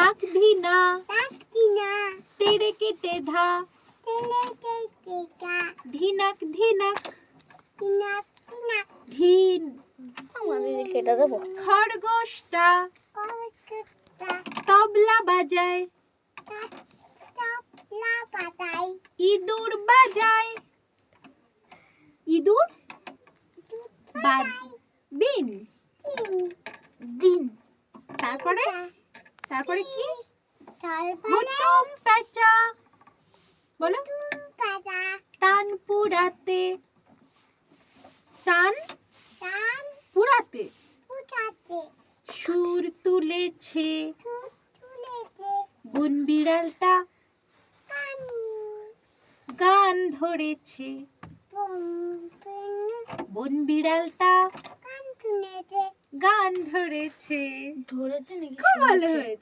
তাক ধিনা তেড়ে কেটে ধা ধিনাক ধিনাক ধিন খরগোশটা তবলা বাজায় ইঁদুর বাজায় ইঁদুর দিন দিন তারপরে তারপরে কি হুতুম পেঁচা বলো টান পুরাতে টান পুরাতে সুর তুলেছে বন বিড়ালটা গান ধরেছে বন বিড়ালটা গান ধরেছে ধরেছে নাকি খুব ভালো হয়েছে।